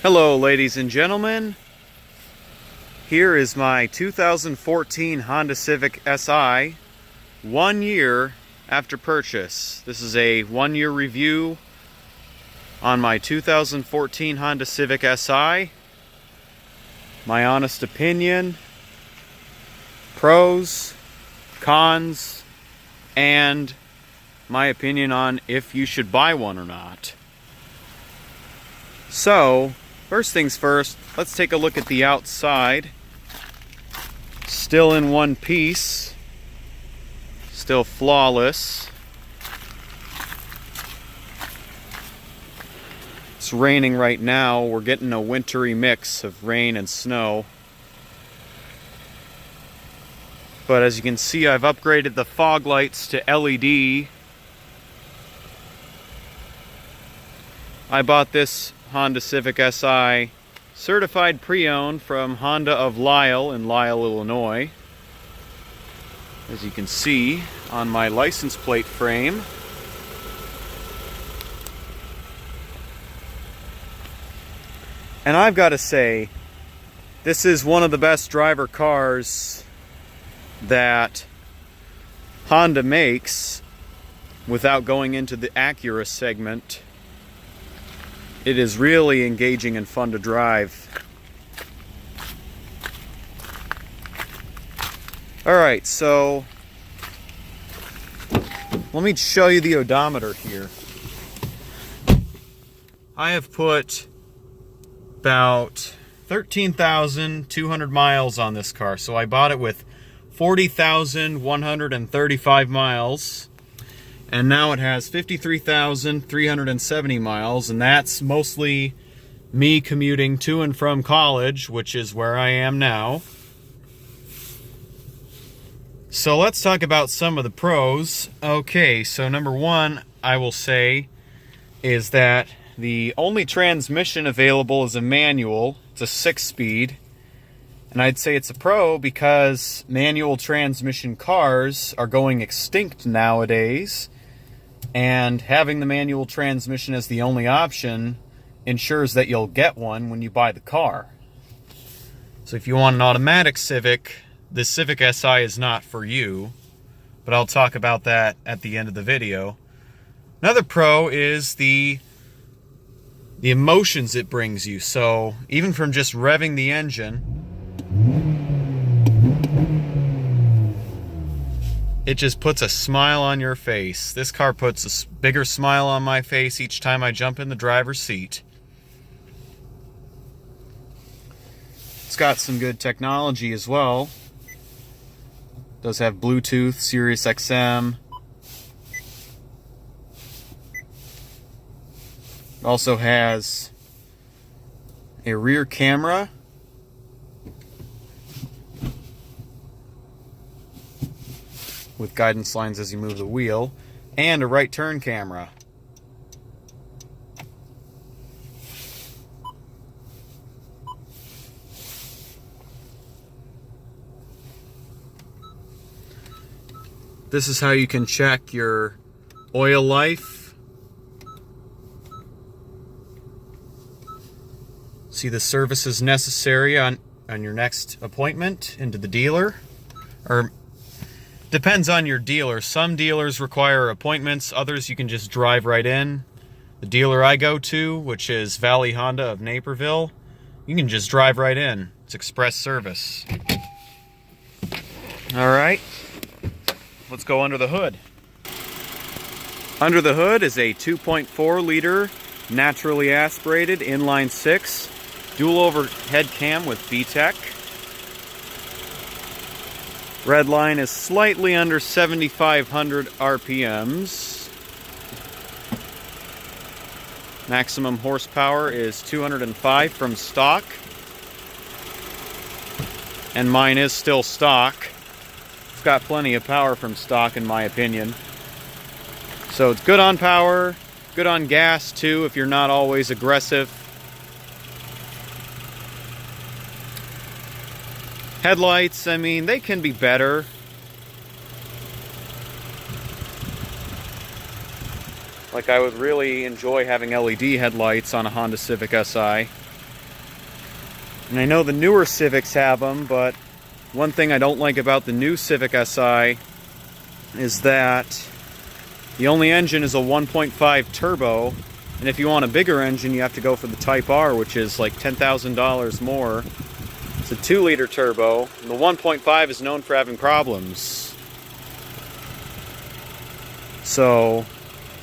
Hello ladies and gentlemen, here is my 2014 Honda Civic Si, 1 year after purchase. This is a 1-year review on my 2014 Honda Civic Si. My honest opinion, pros, cons, and my opinion on if you should buy one or not. So, first things first, let's take a look at the outside. Still in one piece. Still flawless. It's raining right now. We're getting a wintry mix of rain and snow. But as you can see, I've upgraded the fog lights to LED. I bought this Honda Civic Si certified pre-owned from Honda of Lisle in Lisle, Illinois. As you can see on my license plate frame. And I've got to say, this is one of the best driver cars that Honda makes without going into the Acura segment. It is really engaging and fun to drive. Alright, so let me show you the odometer here. I have put about 13,200 miles on this car. So I bought it with 40,135 miles. And now it has 53,370 miles, and that's mostly me commuting to and from college, which is where I am now. So let's talk about some of the pros. Okay, so number one, I will say, is that the only transmission available is a manual. It's a 6-speed. And I'd say it's a pro because manual transmission cars are going extinct nowadays. And having the manual transmission as the only option ensures that you'll get one when you buy the car. So if you want an automatic Civic, the Civic Si is not for you. But I'll talk about that at the end of the video. Another pro is the emotions it brings you. So even from just revving the engine, it just puts a smile on your face. This car puts a bigger smile on my face each time I jump in the driver's seat. It's got some good technology as well. It does have Bluetooth, Sirius XM. It also has a rear camera. With guidance lines as you move the wheel, and a right turn camera. This is how you can check your oil life. See the services necessary on your next appointment into the dealer. Or depends on your dealer. Some dealers require appointments, others you can just drive right in. The dealer I go to, which is Valley Honda of Naperville, you can just drive right in. It's express service. Alright, let's go under the hood. Under the hood is a 2.4 liter naturally aspirated inline 6 dual overhead cam with VTEC. Red line is slightly under 7,500 RPMs. Maximum horsepower is 205 from stock. And mine is still stock. It's got plenty of power from stock in my opinion. So it's good on power, good on gas too if you're not always aggressive. Headlights, I mean, they can be better. Like, I would really enjoy having LED headlights on a Honda Civic Si. And I know the newer Civics have them, but one thing I don't like about the new Civic Si is that the only engine is a 1.5 turbo, and if you want a bigger engine, you have to go for the Type R, which is like $10,000 more. It's a 2-liter turbo, and the 1.5 is known for having problems. So,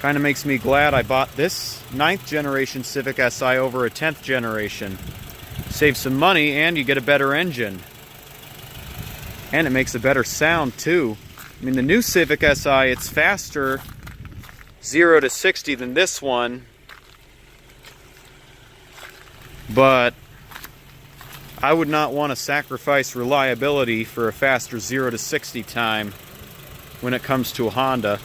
kind of makes me glad I bought this 9th generation Civic Si over a 10th generation. Save some money, and you get a better engine. And it makes a better sound, too. I mean, the new Civic Si, it's faster 0 to 60 than this one. But I would not want to sacrifice reliability for a faster 0 to 60 time when it comes to a Honda.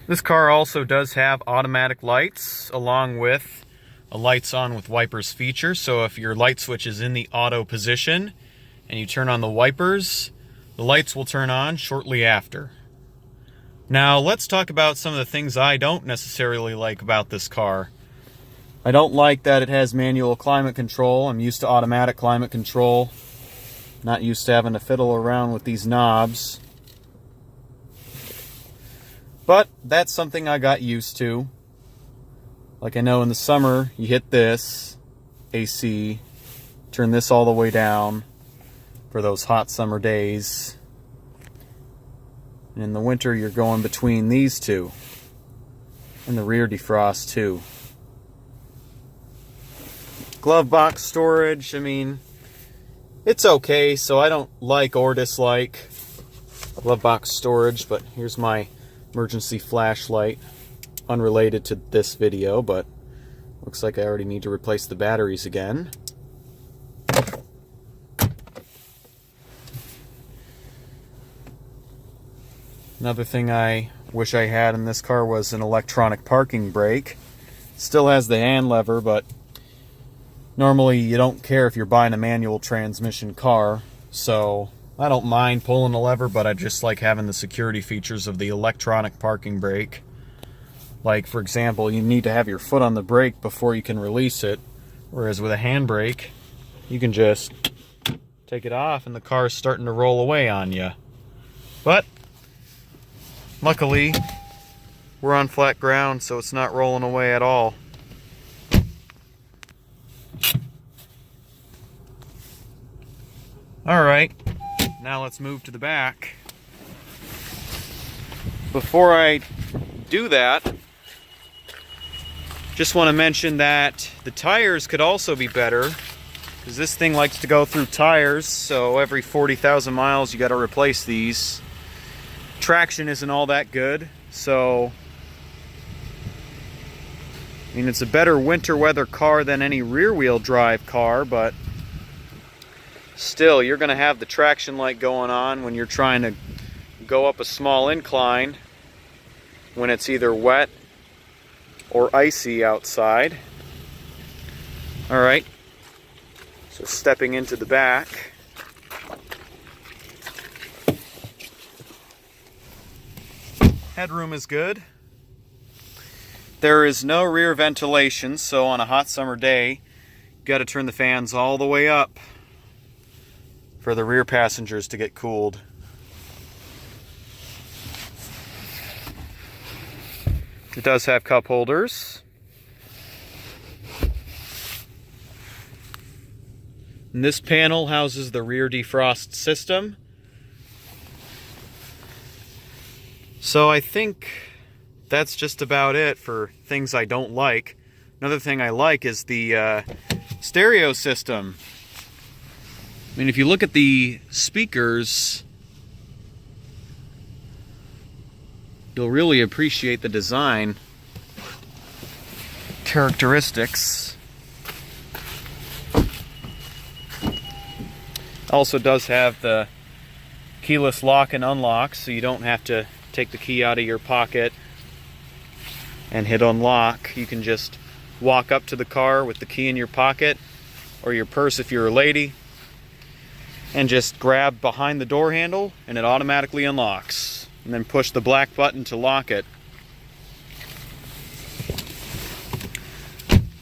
This car also does have automatic lights along with a lights on with wipers feature. So if your light switch is in the auto position and you turn on the wipers, the lights will turn on shortly after. Now let's talk about some of the things I don't necessarily like about this car. I don't like that it has manual climate control. I'm used to automatic climate control. Not used to having to fiddle around with these knobs. But that's something I got used to. Like I know in the summer, you hit this AC, turn this all the way down for those hot summer days. And in the winter, you're going between these two. And the rear defrost too. Glove box storage, I mean, it's okay, so I don't like or dislike glove box storage, but here's my emergency flashlight, unrelated to this video, but looks like I already need to replace the batteries again. Another thing I wish I had in this car was an electronic parking brake. Still has the hand lever, but normally you don't care if you're buying a manual transmission car, so I don't mind pulling a lever, but I just like having the security features of the electronic parking brake. Like, for example, you need to have your foot on the brake before you can release it, whereas with a handbrake, you can just take it off and the car's starting to roll away on you. But luckily, we're on flat ground, so it's not rolling away at all. Alright, now let's move to the back. Before I do that, just want to mention that the tires could also be better, because this thing likes to go through tires, so every 40,000 miles you got to replace these. Traction isn't all that good, so I mean, it's a better winter weather car than any rear-wheel drive car, but still, you're going to have the traction light going on when you're trying to go up a small incline when it's either wet or icy outside. Alright, so stepping into the back. Headroom is good. There is no rear ventilation, so on a hot summer day, you got to turn the fans all the way up for the rear passengers to get cooled. It does have cup holders. And this panel houses the rear defrost system. So I think that's just about it for things I don't like. Another thing I like is the stereo system. I mean, if you look at the speakers, you'll really appreciate the design characteristics. Also does have the keyless lock and unlock, so you don't have to take the key out of your pocket and hit unlock. You can just walk up to the car with the key in your pocket or your purse if you're a lady, and just grab behind the door handle and it automatically unlocks, and then push the black button to lock it.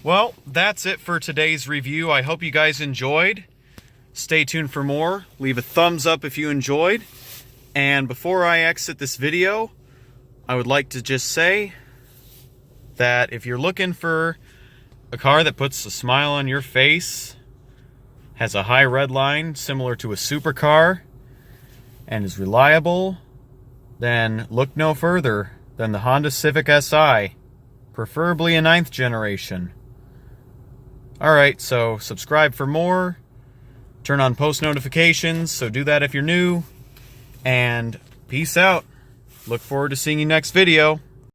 Well, that's it for today's review. I hope you guys enjoyed. Stay tuned for more. Leave a thumbs up if you enjoyed. And before I exit this video, I would like to just say that if you're looking for a car that puts a smile on your face, has a high red line similar to a supercar, and is reliable, then look no further than the Honda Civic Si, preferably a 9th generation. Alright, so subscribe for more, turn on post notifications, so do that if you're new, and peace out. Look forward to seeing you next video.